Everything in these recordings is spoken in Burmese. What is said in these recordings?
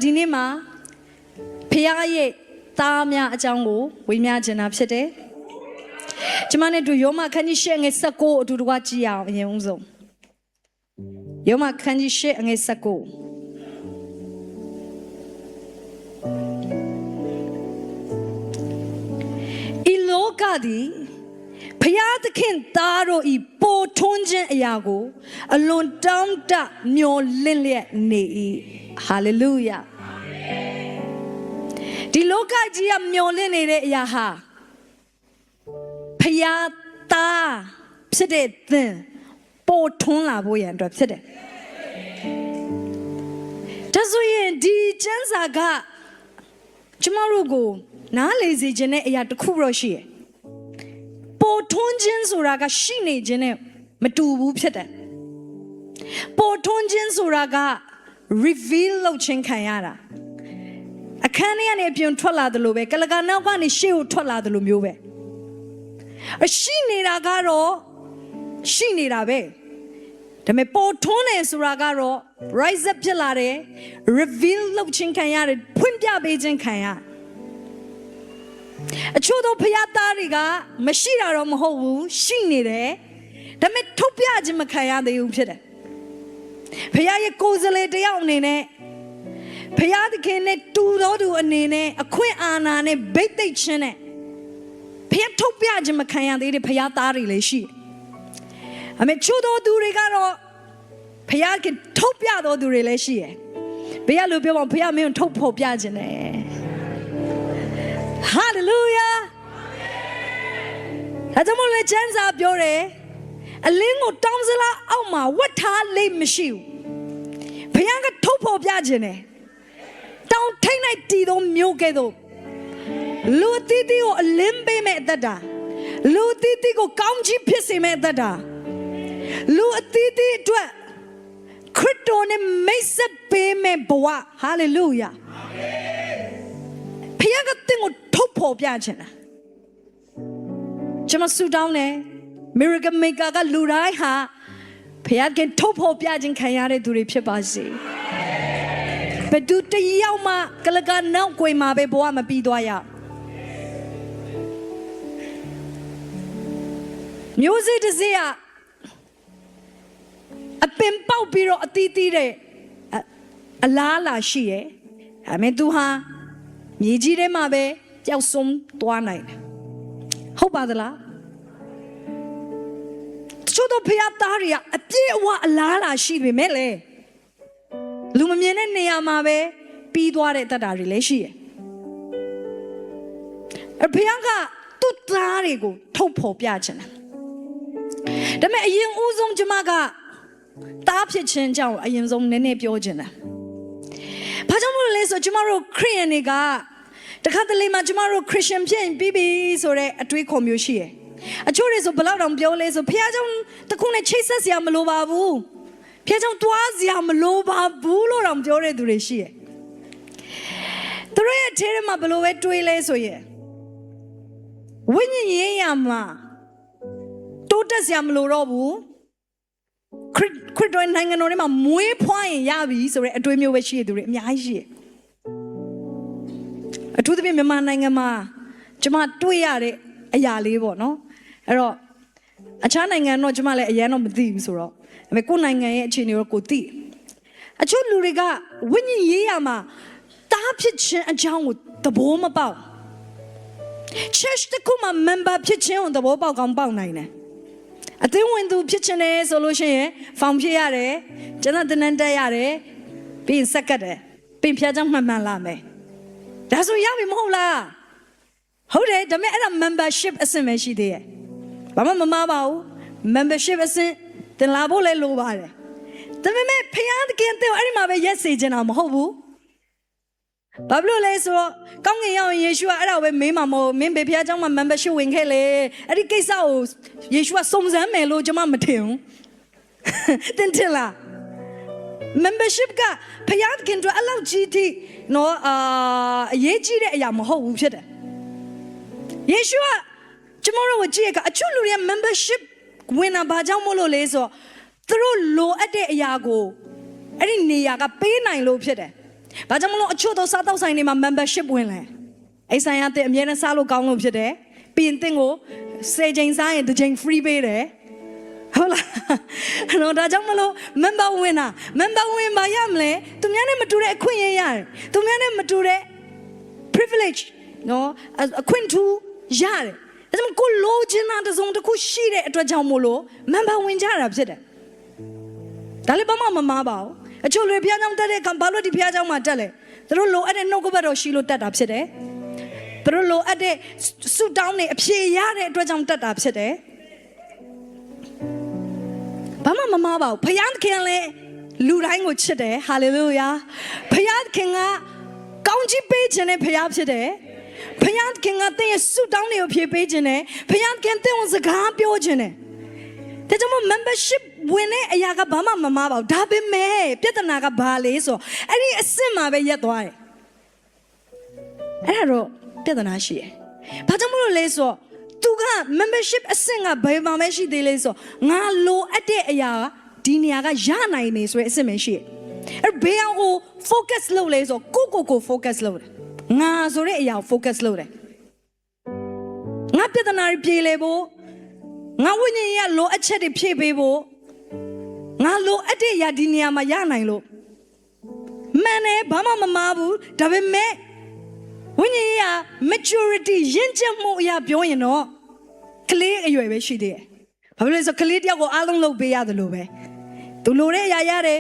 ဒီနေ့မှာဖခင်ရဲ့သားများအကြောင်းကိုဝေမျှချင်တာဖြစ်တယ်။ကျွန်မနဲ့တို့ယောမခန်းကြီး၈ငယ်19အတူတကွကြည့်အောင်အရင်ဦးဆုံးယောမခန်းကြီး၈ငယ်19ဤလောကသည်ဖခင်သခင်သားတို့ဤပိုထွန်းခြင်းအရာကိုအလွန်တောင်းတမျှော်လင့်လျက်နေ၏ဟာလေလုယာဒီလောကကြီးကမျှော်လင့်နေတဲ့အရာဟာဖခင်သားဖြစ်တဲ့သင်ပိုထွန်းလာဖို့ရန်အတွက်ဖြစ်တယ်ဒါဆိုရင်ဒီကျမ်းစာကကျမတို့ကိုနားလေစေခြင်းတဲ့အရာတစ်ခုတော့ရှိတယ်ပိုထွန်းခြင်းဆိုတာကရှိနေခြင်းနဲ့မတူဘူးဖြစ်တယ်ပိုထွန်းခြင်းဆိုတာက reveal လုပ်ခြင်းခံရတာအခန်းထဲကနေအပြင်ထွက်လာတယ်လို့ပဲကလကနောက်ကနေရှေ့ကိုထွက်လာတယ်လို့မျိုးပဲရှိနေတာကတော့ရှိနေတာပဲဒါပေမဲ့ပိုထွန်းတယ်ဆိုတာကတော့ rise up ဖြစ်လာတယ် reveal လုပ်ခြင်းခံရတယ်ဖွင့်ပြပေးခြင်းခံရအချို့သောဖျားသားတွေကမရှိတာတော့မဟုတ်ဘူးရှိနေတယ်ဒါပေမဲ့ထုတ်ပြခြင်းမခံရသေးဘူးဖြစ်တယ်ဖျားရဲ့ကိုယ်စားလှယ်တယောက်အနေနဲ့ဖျားသခင်နဲ့တူတော်သူအနေနဲ့အခွင့်အာဏာနဲ့ဗိတ်သိက်ခြင်းနဲ့ဖျားထုတ်ပြခြင်းမခံရသေးတဲ့ဖျားသားတွေလည်းရှိတယ်အမေချို့တော်သူတွေကတော့ဖျားကထုတ်ပြတော်သူတွေလည်းရှိတယ်ဘယ်လိုပြောပါဖျားမင်းထုတ်ဖို့ပြခြင်းနဲ့ဟာလေလုယာဒါကြောင့်မို့လဲကျမ်းစာပြောတယ်အလင်းကိုတောင်းစလားအောက်မှာဝတ်ထားလိမ့်မရှိဘူးဘုရားကထုတ်ဖို့ပြခြင်းနဲ့တောင်းထိတ်လိုက်တည်သောမျိုးကဲ့သို့လူအသီးသီးကိုအလင်းပေးမဲ့အသက်တာလူအသီးသီးကိုကောင်းချီးဖြစ်စေမဲ့အသက်တာလူအသီးသီးအတွက်ခရစ်တော်နဲ့မိတ်ဆက်ပေးမဲ့ဘဝဟာလေလုယာဖခင်ကတင်ကိုထုတ်ဖော်ပြချင်တာကျွန်မဆုတောင်းတယ် miracle maker ကလူတိုင်းဟာဖခင်ကထုတ်ဖော်ပြခြင်းခံရတဲ့သူတွေဖြစ်ပါစေဘယ်သူတယောက်မှကလကနောက်ွယ်မှာပဲဘဝမပြီးသွားရမျိုးစေ့တစ်စေ့အပင်ပေါက်ပြီးတော့အသီးသီးတဲ့အလားလာရှိရဲ့ဒါပေမဲ့သူဟာမြေကြီးထဲမှာပဲပျောက်ဆုံးသွားနိုင်တယ်ဟုတ်ပါသလားချို့တော့ဖျားသားတွေကအပြည့်အဝအလားလာရှိပေမဲ့လေလူမမြင်တဲ့နေရာမှာပဲပြီးသွားတဲ့တတ်တာတွေလည်းရှိတယ်အဖျားကသူ့သားတွေကိုထုတ်ဖော်ပြချင်တယ်ဒါပေမဲ့အရင်ဦးဆုံးကျွန်မကတားဖြစ်ခြင်းကြောင့်အရင်ဆုံးနည်းနည်းပြောချင်တယ်ဘာကြောင့်လို့လဲဆိုကျွန်တော်တို့ခရစ်ယာန်တွေကတခါတလေမှာကျွန်တော်တို့ခရစ်ယာန်ဖြစ်ပြီးပြီဆိုတဲ့အတွေးခေါ်မျိုးရှိတယ်အချို့တွေဆိုဘယ်လောက်တောင်ပြောလဲဆိုဖခင်ကြောင့်တခုနဲ့ချိတ်ဆက်စရာမလိုပါဘူးဖခင်ကြောင့်တွားစရာမလိုပါဘူးလို့တောင်ပြောတဲ့သူတွေရှိတယ်သူတို့ရဲ့ထဲမှာဘယ်လိုပဲတွေးလဲဆိုရင်ဝိညာဉ်ရေးရမှာတိုးတက်စရာမလိုတော့ဘူးခရစ်တော်နိုင်ငံတော်ထဲမှာမွေးဖွားရင်ရပြီဆိုတဲ့အတွေးမျိုးပဲရှိတဲ့သူတွေအများကြီးရှိတယ်အထူးသဖြင့်မြန်မာနိုင်ငံမှာကျွန်မတွေ့ရတဲ့အရာလေးပေါ့နော်အဲ့တော့အခြားနိုင်ငံတော့ကျွန်မလည်းအရင်တော့မသိဘူးဆိုတော့ဒါပေမဲ့ကိုယ်နိုင်ငံရဲ့အခြေအနေတော့ကိုသိအချို့လူတွေကဝိညာဉ်ရေးရမှာတားဖြစ်ခြင်းအကြောင်းကိုသဘောမပေါက် church တခုမှာ member ဖြစ်ခြင်းကိုသဘောပေါက်ကောင်းပေါက်နိုင်တယ်အသင်းဝင်သူဖြစ်ခြင်းနဲ့ဆိုလို့ရှိရင်ဖောင်ဖြစ်ရတယ်ကျွန်တော်တနန်းတက်ရတယ်ပြီးရင်စက်ကတ်တယ်ပြင်ဖျားကြောင့်မှန်မှန်လာမယ်ဒါဆိုရပြီမဟုတ်လားဟုတ်တယ်ဒါပေမဲ့အဲ့ဒါ membership အဆင့်ပဲရှိသေးရဲ့ဘာမှမမှားပါဘူး membership အဆင့်တင်လာဖို့လည်းလိုပါတယ်ဒါပေမဲ့ဖခင်တကယ်တော့အဲ့ဒီမှာပဲရက်စေချင်တာမဟုတ်ဘူးဘာဖြစ်လို့လဲဆိုတော့ကောင်းကင်ရောက်ရင်ယေရှုကအဲ့ဒါကိုပဲမေးမှာမဟုတ်မင်းဘေဖျားเจ้าမှာ membership ဝင်ခဲ့လေအဲ့ဒီကိစ္စကိုယေရှုကစုံစမ်းမယ်လို့ကျွန်မမထင်ဘူးတင်တယ်လား membership ကဖခင်ကတို့အလောက်ကြီးတိနော်အရေးကြီးတဲ့အရာမဟုတ်ဘူးဖြစ်တယ်ယေရှုကကျွန်တော်တို့ကြည့်ရကအချို့လူတွေ membership ဝင်တာဘာကြောင့်မို့လို့လဲဆိုတော့သူတို့လိုအပ်တဲ့အရာကိုအဲ့ဒီနေရာကပေးနိုင်လို့ဖြစ်တယ် ဘာကြောင့်မလို့အချို့သောစားတောက်ဆိုင်တွေမှာ membership ဝင်လဲအိမ်ဆိုင်ရတဲ့အမြဲတမ်းစားလို့ကောင်းလို့ဖြစ်တယ်ပြီးရင်တင်ကို10ချိန်စားရင်တစ်ချိန် free ပေးတယ်ဟုတ်လားနော်ဒါကြောင့်မလို့ member ဝင်တာ member ဝင်ပါရမလဲသူများနဲ့မတူတဲ့အခွင့်အရေးရတယ်သူများနဲ့မတူတဲ့ privilege နော်အခွင့်ထူးရတယ်ဒါကြောင့်ကိုလိုချင်တာတစုံတစ်ခုရှိတဲ့အတွက်ကြောင့်မို့လို့ member ဝင်ကြတာဖြစ်တယ်ဒါလည်းဘာမှမမားပါဘူးအချို့လူဖျားကြောင်တက်တဲ့ကံဘာလို့ဒီဖျားကြောင်မှာတက်လဲသူတို့လိုအပ်တဲ့နှုတ်ကပတ်တော်ရှိလို့တက်တာဖြစ်တယ်သူတို့လိုအပ်တဲ့ဆုတောင်းနေအဖြေရတဲ့အတွက်ကြောင့်တက်တာဖြစ်တယ်ဘာမှမမားပါဘူးဖျားခင်လည်းလူတိုင်းကိုချစ်တယ်ဟာလေလုယာဖျားခင်ကကောင်းချီးပေးခြင်းနဲ့ဖျားဖြစ်တယ်ဖျားခင်ကတဲ့ရဲ့ဆုတောင်းတွေကိုဖြေပေးခြင်းနဲ့ဖျားခင်တဲ့ဝန်စကားပြောခြင်းနဲ့ဒါကြောင့် membership ဝင်တဲ့အရာကဘာမှမမားပါဘူးဒါပေမဲ့ပြဿနာကဘာလဲဆိုအဲ့ဒီအစ်စ်မှာပဲရက်သွားတယ်အဲ့ဒါတော့ပြဿနာရှိတယ်ဘာကြောင့်မလို့လဲဆိုသူက membership အဆင့်ကဘယ်မှာမရှိသေးလဲဆိုငါလိုအပ်တဲ့အရာဒီနေရာကရနိုင်နေဆိုတဲ့အဆင့်မရှိအဲ့ဘယ်အောင်ကို focus လုပ်လဲဆိုကို focus လုပ်တယ်ငါဆိုတဲ့အရာကို focus လုပ်တယ်ငါပြဿနာတွေပြေလည်ဖို့ငါဝိညာဉ်ရေးလိုအပ်ချက်တွေဖြည့်ပေးဖို့ငါလိုအပ်တဲ့အရာဒီနေရာမှာရနိုင်လို့မှန်တယ်ဘာမှမမားဘူးဒါပေမဲ့ဝိညာဉ်ရေး maturity ရင့်ကျက်မှုအရာပြောရင်တော့ကလေးအရွယ်ပဲရှိသေးတယ်ဘာဖြစ်လဲဆိုကလေးတယောက်ကိုအားလုံးလုပ်ပေးရတယ်လို့ပဲသူလိုတဲ့အရာရတယ်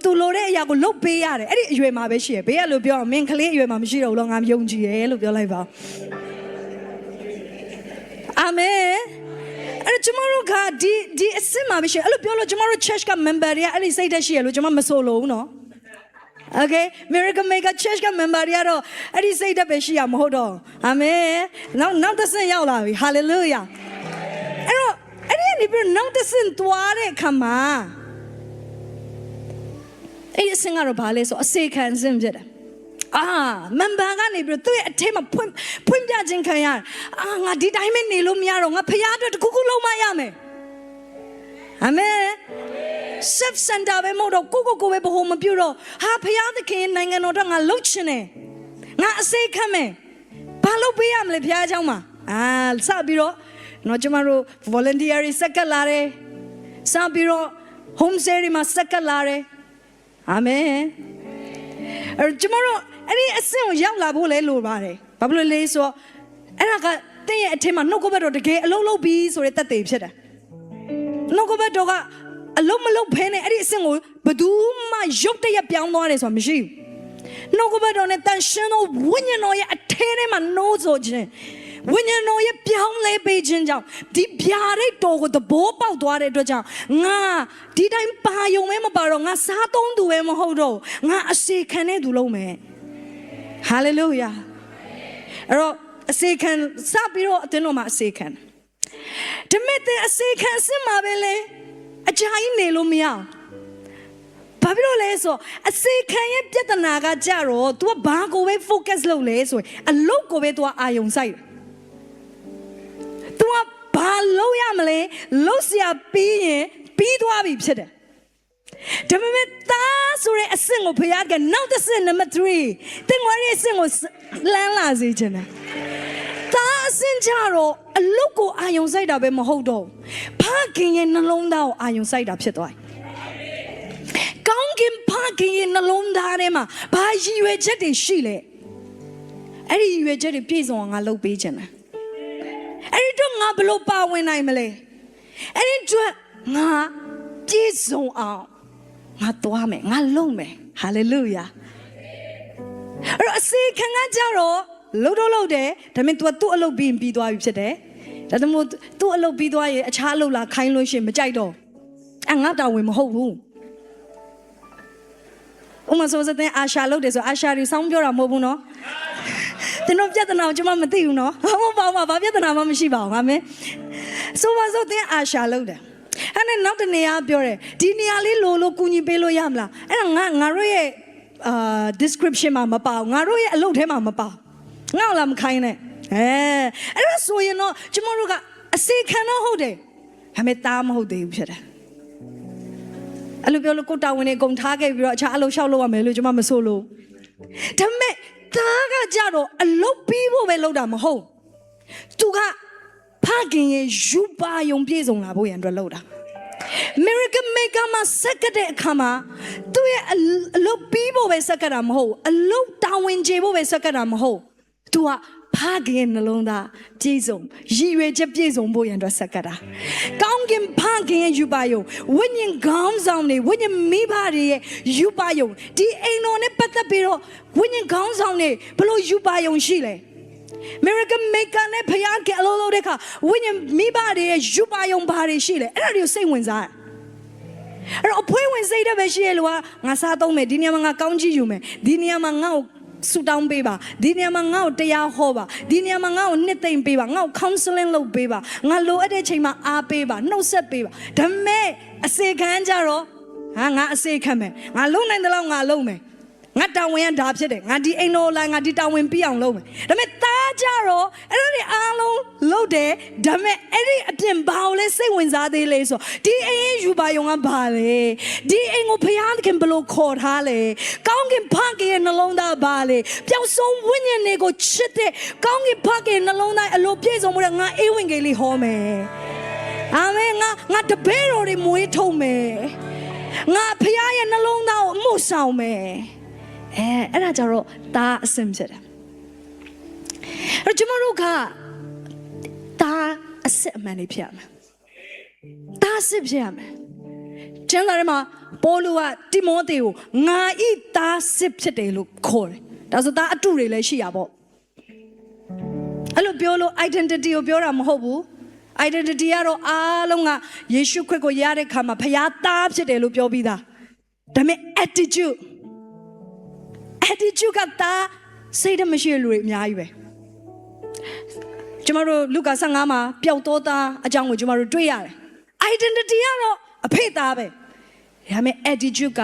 သူလိုတဲ့အရာကိုလုပ်ပေးရတယ်အဲ့ဒီအရွယ်မှာပဲရှိရဘေးကလို့ပြောအောင်မင်းကလေးအရွယ်မှာမရှိတော့ဘူးလို့ငါမယုံကြည်ရဲလို့ပြောလိုက်ပါအာမင်အဲ့ကျမတို့ကဒီအစစ်မှာပဲရှိအဲ့လိုပြောလို့ကျမတို့ church က member တွေကအဲ့ဒီစိတ်သက်ရှိရလို့ကျမမဆိုလို့ဘူးနော် Okay Miracle Maker Church က member တွေကတော့အဲ့ဒီစိတ်သက်ပဲရှိရမဟုတ်တော့အာမင်နောက်တစ်ဆင့်ရောက်လာပြီ hallelujah အဲ့တော့အဲ့ဒီနေပြီးနောက်တစ်ဆင့်သွားတဲ့အခါမှာအဲ့ဒီအဆင့်ကတော့ဘာလဲဆိုအစေခံစင်ဖြစ်တယ်member ကနေပြီးသူ့ရဲ့အထက်မှာဖွင့်ပြခြင်းခံရငါဒီတိုင်းပဲနေလို့မရတော့ငါဖရားအတွက်တခုခုလုံးမရမယ်အာမင် self center ပဲမဟုတ်တော့ကိုပဲဘ ਹੁ မပြုတ်တော့ဖရားသခင်နိုင်ငံတော်တော့ငါလှုပ်ချင်တယ်ငါအစေခံမယ်ဘာလုပ်ပေးရမလဲဖရားเจ้าမှာစပြီးတော့တော့ကျမတို့ volunteer စက်ကလာတယ်စပြီးတော့ home stay မှာစက်ကလာတယ်အာမင်ကျမတို့အဲ့ဒီအဆင့်ကိုရောက်လာဖို့လဲလိုပါတယ်ဘာဖြစ်လို့လဲဆိုတော့အဲ့ဒါကတင့်ရဲ့အထင်မှာနှုတ်ကပတ်တော်တကယ်အလုံးလုံးပြီးဆိုတဲ့သက်သေဖြစ်တယ်နှုတ်ကပတ်တော်ကအလုံးမလုံးဖဲနဲ့အဲ့ဒီအဆင့်ကိုဘယ်သူမှရုတ်တရက်ပြောင်းသွားတယ်ဆိုတာမရှိဘူးနှုတ်ကပတ်တော်နဲ့တန်ရှင်းသောဝိညာဉ်တော်ရဲ့အထဲထဲမှာနှိုးဆိုခြင်းဝိညာဉ်တော်ရဲ့ပြောင်းလဲပေးခြင်းကြောင့်ဒီဗျာဒိတ်တော်ကိုသဘောပေါက်သွားတဲ့အတွက်ကြောင့်ငါဒီတိုင်းပါယုံမဲမပါတော့ငါစားသုံးသူပဲမဟုတ်တော့ငါအစေခံတဲ့သူလုံးမယ်ဟာလေလုယာအဲ့တော့အစေခံစပြီးတော့အတင်းတော်မှာအစေခံဓမ္မတဲ့အစေခံစစ်မှာပဲလေအကြိုင်းနေလို့မရဘာဖြစ်လို့လဲဆိုအစေခံရဲ့ပြဿနာကကြတော့ तू ကဘာကိုပဲ focus လုပ်လဲဆိုရင်အလုပ်ကိုပဲ तू အာယုံစိုက်တယ် तू ကဘာလုပ်ရမလဲလုပ်စရာပြီးရင်ပြီးသွားပြီဖြစ်တယ်ဒါပေမဲ့သားဆိုတဲ့အဆင့်ကိုဖျားကနောက်တစ်ဆင့် number 3တင်ငွေရဲ့အဆင့်ကိုလမ်းလာစေချင်တယ်သားအဆင့်ကြတော့အလုတ်ကိုအာယုံစိုက်တာပဲမဟုတ်တော့ဖခင်ရဲ့နှလုံးသားကိုအာယုံစိုက်တာဖြစ်သွားတယ်ကောင်းကင်ဖခင်ရဲ့နှလုံးသားထဲမှာဘာရည်ရွယ်ချက်တွေရှိလဲအဲ့ဒီရည်ရွယ်ချက်တွေပြည့်စုံအောင်ငါလုပ်ပေးချင်တယ်အဲ့ဒီတော့ငါဘယ်လိုပါဝင်နိုင်မလဲအဲ့ဒီတော့ငါပြည့်စုံအောင်ငါသွားမယ်ငါလုံမယ်ဟာလေလုယာအဲ့တော့အစေခံကကြတော့လှုပ်တော့လှုပ်တယ်ဒါပေမဲ့ तू ကသူ့အလုပ်ပြီးသွားပြီဖြစ်တယ်ဒါကြောင့်မို့သူ့အလုပ်ပြီးသွားရင်အခြားအလုပ်လာခိုင်းလို့ရှိရင်မကြိုက်တော့ငါတာဝန်မဟုတ်ဘူးဥမဆိုတဲ့အာရှာလုပ်တယ်ဆိုအာရှာတွေစောင်းပြောတာမဟုတ်ဘူးနော်တင်တော့ပြဿနာကိုကျွန်မမသိဘူးနော်ဟုတ်ပါဘူးဘာပြဿနာမှမရှိပါဘူးဟာမင်းဆိုပါစို့တင်အာရှာလုပ်တယ်အဲ့နဲ့နောက်တနေရာပြောတယ်ဒီနေရာလေးလို့ကူညီပေးလို့ရမလားအဲ့ဒါငါတို့ရဲ့description မှာမပါဘူးငါတို့ရဲ့အလုပ်ထဲမှာမပါငါ့လာမခိုင်းနဲ့အဲ့ဒါဆိုရင်တော့ကျမတို့ကအစေခံတော့ဟုတ်တယ်ဒါပေမဲ့တားမဟုတ်သေးဘူးဖြစ်တယ်အဲ့လိုပြောလို့ကိုတာဝန်နဲ့ဂုံထားခဲ့ပြီးတော့အခြားအလုပ်လျှောက်လုပ်ရမယ်လို့ကျမမဆိုလို့ ဒါပေမဲ့သားကကြတော့အလုပ်ပြီးဖို့ပဲလုပ်တာမဟုတ်သူကဖခင်ရဲ့ယူပါယုံပြေဆုံးလာဖို့ရန်အတွက်လုပ်တာ Miracle Maker မှာစက္ကတဲ့အခါမှာသူရဲ့အလုပ်ပြီးဖို့ပဲစက္ကတာမဟုတ်အလုပ်တာဝန်ကျေဖို့ပဲစက္ကတာမဟုတ်သူကဖခင်ရဲ့နှလုံးသားပြည့်စုံရည်ရွယ်ချက်ပြည့်စုံဖို့ရန်အတွက်စက္ကတာကောင်းကင်ဖခင်ရဲ့ယူပါယုံဝိညာဉ်ခေါင်းဆောင်တွေဝိညာဉ်မိဘတွေရဲ့ယူပါယုံဒီအိမ်တော်နဲ့ပတ်သက်ပြီးတော့ဝိညာဉ်ခေါင်းဆောင်တွေဘလို့ယူပါယုံရှိလဲ Miracle Maker နဲ့ဖခင်ကအလိုလိုတဲ့ခါဝိညာဉ်မိဘတွေရဲ့ယူပါယုံဘာတွေရှိလဲအဲ့ဒါတွေကိုစိတ်ဝင်စားအဲ့တော့အဖွဲဝင်စိတ်တဲ့ပဲရှိရလို့ကငါစားသုံးမယ်ဒီနေရာမှာငါကောင်းကြည့်ယူမယ်ဒီနေရာမှာငါ့ကိုဆူတောင်းပေးပါဒီနေရာမှာငါ့ကိုတရားဟောပါဒီနေရာမှာငါ့ကိုနှစ်သိမ့်ပေးပါငါ့ကို counseling လုပ်ပေးပါငါလိုအပ်တဲ့ချိန်မှာအားပေးပါနှုတ်ဆက်ပေးပါဒါပေမဲ့အစေခံကြတော့ငါအစေခံမယ်ငါလုံနိုင်တယ်လို့ငါလုံမယ်ငါတာဝန်ရဒါဖြစ်တယ်ငါဒီအိမ်တော်လိုက်ငါဒီတာဝန်ပြီးအောင်လုပ်မယ်ဒါပေမဲ့သားကြတော့အဲ့ဒါတွေအားလုံးလုပ်တယ်ဒါပေမဲ့အဲ့ဒီအပြင်ဘာကိုလဲစိတ်ဝင်စားသေးလဲဆိုဒီအိမ်ယူပါယုံကဘာလဲဒီအိမ်ကိုဖယားခင်ဘလို့ခေါ်ထားလဲကောင်းကင်ဖခင်ရဲ့နှလုံးသားဘာလဲပျောက်ဆုံးဝိညာဉ်တွေကိုချစ်တဲ့ကောင်းကင်ဖခင်နှလုံးသားအလိုပြည့်စုံမှုတဲ့ငါအေးဝင်ကြီးလေးဟောမယ်အာမင်ငါတပည့်တော်တွေမွေးထုတ်မယ်ငါဖယားရဲ့နှလုံးသားကိုအမှုဆောင်မယ်အဲ့ဒါကြတော့ဒါအစင်ဖြစ်တယ်အဲ့ကျွန်တော်တို့ကဒါအစစ်အမှန်လေးဖြစ်ရမယ်ဒါအစစ်ဖြစ်ရမယ်ကျမ်းစာထဲမှာပေါလုကတိမောသေကိုငါဤသားစစ်ဖြစ်တယ်လို့ခေါ်တယ်ဒါဆိုသားအတုတွေလည်းရှိရပေါ့အဲ့လိုပြောလို့ identity ကိုပြောတာမဟုတ်ဘူး identity ကတော့အားလုံးကယေရှုခရစ်ကိုရတဲ့ခါမှာဖခင်သားဖြစ်တယ်လို့ပြောပြီးသားဒါပေမဲ့ attitude ကတာစိတ်တမရှိတဲ့လူတွေအများကြီးပဲကျွန်တော်တို့လူကာ15မှာပျောက်သောသားအကြောင်းကိုကျွန်တော်တို့တွေ့ရတယ် identity ကတော့အဖေသားပဲဒါပေမဲ့ attitude က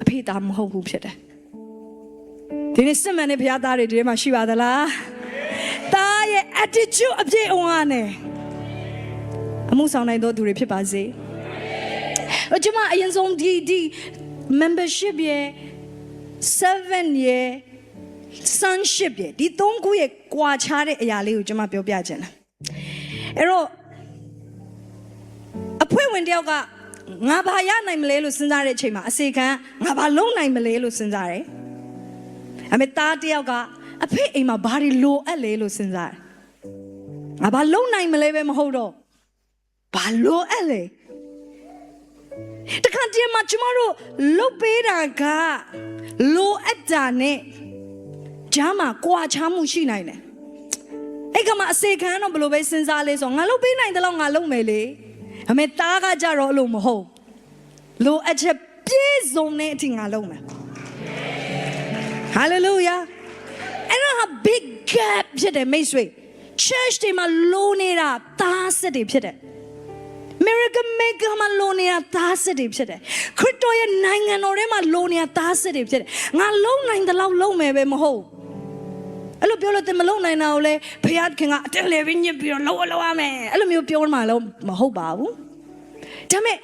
အဖေသားမဟုတ်ဘူးဖြစ်တယ်ဒီနေ့စစ်မှန်တဲ့ဘုရားသားတွေဒီထဲမှာရှိပါသလားသားရဲ့ attitude အပြည့်အဝနဲ့အမှုဆောင်နိုင်သောသူတွေဖြစ်ပါစေကျွန်မအရင်ဆုံးဒီ membership ရဲ့7 year sonship ရဲ့ဒီ3ခုရဲ့ကွာခြားတဲ့အရာလေးကိုကျွန်မပြောပြချင်တယ်အဲ့တော့အဖွဲ့ဝင်တယောက်ကငါဘာရနိုင်မလဲလို့စဉ်းစားတဲ့အချိန်မှာအစေခံငါဘာလုပ်နိုင်မလဲလို့စဉ်းစားတယ်အမေသားတယောက်ကအဖေအိမ်မှာဘာတွေလိုအပ်လဲလို့စဉ်းစားတယ်ငါဘာလုပ်နိုင်မလဲပဲမဟုတ်တော့ဘာလိုအပ်လဲတခါတည်းမှာကျမတို့လုတ်ပေးတာကလိုအပ်တာနဲ့ဂျားမှာကွာခြားမှုရှိနိုင်တယ်အဲ့ကမှအစေခံတော့ဘယ်လိုပဲစဉ်းစားလဲဆိုငါလုတ်ပေးနိုင်တယ်လို့ငါလုပ်မယ်လေအမေသားကကြတော့အဲ့လိုမဟုတ်လိုအပ်ချက်ပြည့်စုံတဲ့အထိငါလုပ်မယ် Hallelujah အဲ့ဒါ big gap ဖြစ်တယ်မိတ်ဆွေ church တွေမှာလိုနေတာသားစစ်တွေဖြစ်တယ် Miracle Maker မှာလိုနေတာသားစစ်တွေဖြစ်တယ်ခရစ်တော်ရဲ့နိုင်ငံတော်ထဲမှာလိုနေတာသားစစ်တွေဖြစ်တယ်ငါလုံနိုင်တဲ့လောက်လုံမယ်ပဲမဟုတ်အဲ့လိုပြောလို့တင်မလုံနိုင်တာကိုလေဘုရားခင်ကအတက်လေပြီးညစ်ပြီးတော့လုံရမယ်အဲ့လိုမျိုးပြောမှလည်းမဟုတ်ပါဘူးဒါပေမဲ့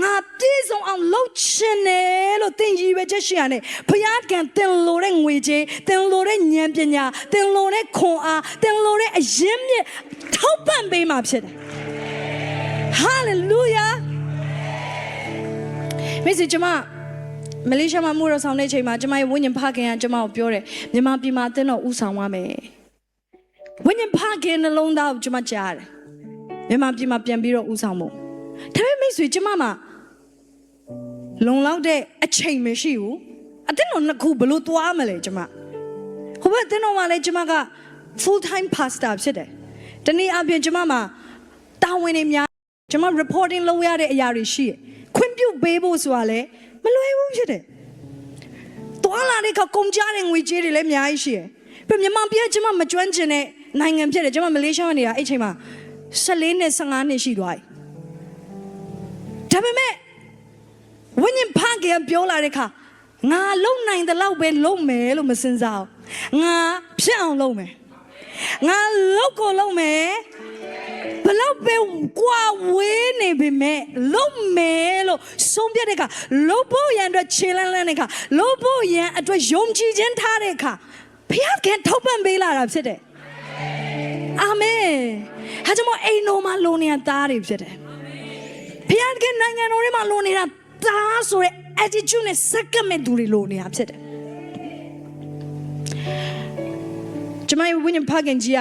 ငါပြည့်စုံအောင်လုပ်ချင်တယ်လို့သင်ရည်ပဲချက်ရှိရတယ်ဘုရားခင်တင်လိုတဲ့ငွေကြေးတင်လိုတဲ့ဉာဏ်ပညာတင်လိုတဲ့ခွန်အားတင်လိုတဲ့အရင်းမြစ်ထောက်ပံ့ပေးမှာဖြစ်တယ်Hallelujah မိတ်ဆွေကျွန်မမလေးရှားမှာမှုတော်ဆောင်တဲ့အချိန်မှာကျွန်မရဲ့ဝိညာဉ်ဖခင်ကကျွန်မကိုပြောတယ်မြန်မာပြည်မှာအသင်းတော်ဥဆောင်ရမယ်ဝိညာဉ်ဖခင်နှလုံးသားကိုကျွန်မကြားတယ်မြန်မာပြည်မှာပြန်ပြီးတော့ဥဆောင်ဖို့ဒါပေမဲ့မိတ်ဆွေကျွန်မမှာလုံလောက်တဲ့အချိန်မရှိဘူးအသင်းတော်နှစ်ခုဘလို့သွားမလဲကျွန်မဟိုဘက်အသင်းတော်မှာလည်းကျွန်မက full time pastor ဖြစ်တယ်တနည်းအားဖြင့်ကျွန်မမှာတာဝန်တွေများကျွန်မ reporting လုပ်ရတဲ့အရာတွေရှိတယ်ခွင့်ပြုပေးဖို့ဆိုတာလည်းမလွယ်ဘူးဖြစ်တယ်တွာလာတဲ့ကကုန်ကြတဲ့ငွေကြေးတွေလည်းအများကြီးရှိတယ်ပြီးမြန်မာပြည်ကျွန်မမကျွမ်းကျင်တဲ့နိုင်ငံဖြစ်တယ်ကျွန်မမလေးရှားမှာနေတာအဲ့ချိန်မှာ14နှစ်15နှစ်ရှိသွားပြီဒါပေမဲ့ဝိညာဉ်ဖခင်ပြောလာတဲ့အခါငါလုံနိုင်တဲ့လောက်ပဲလုပ်မယ်လို့မစင်စားဘူးငါဖြစ်အောင်လုပ်မယ်ငါလုပ်ကိုလုပ်မယ်ဘ လောက်ပဲကွာဝေးနေပေမဲ့လုံးမယ်လို့ဆုံးဖြတ်တဲ့အခါလုံးဖို့ရန်အတွက်ခြေလန်းလန်းတဲ့အခါလုံးဖို့ရန်အတွက်ယုံကြည်ခြင်းထားတဲ့အခါဘုရားခင်ထောက်ပံ့ပေးလာတာဖြစ်တယ်အာမင်ဟာကြောင့်အိမ်တော်မှာလုံနေရသားတွေဖြစ်တယ်ဘုရားခင်နိုင်ငံတော်ထဲမှာလုံနေတာသားဆိုတဲ့ attitude နဲ့စက္ကမဲ့သူတွေလုံနေတာဖြစ်တယ်ကျွန်မဝိညာဉ်ဖခင်ကြီးက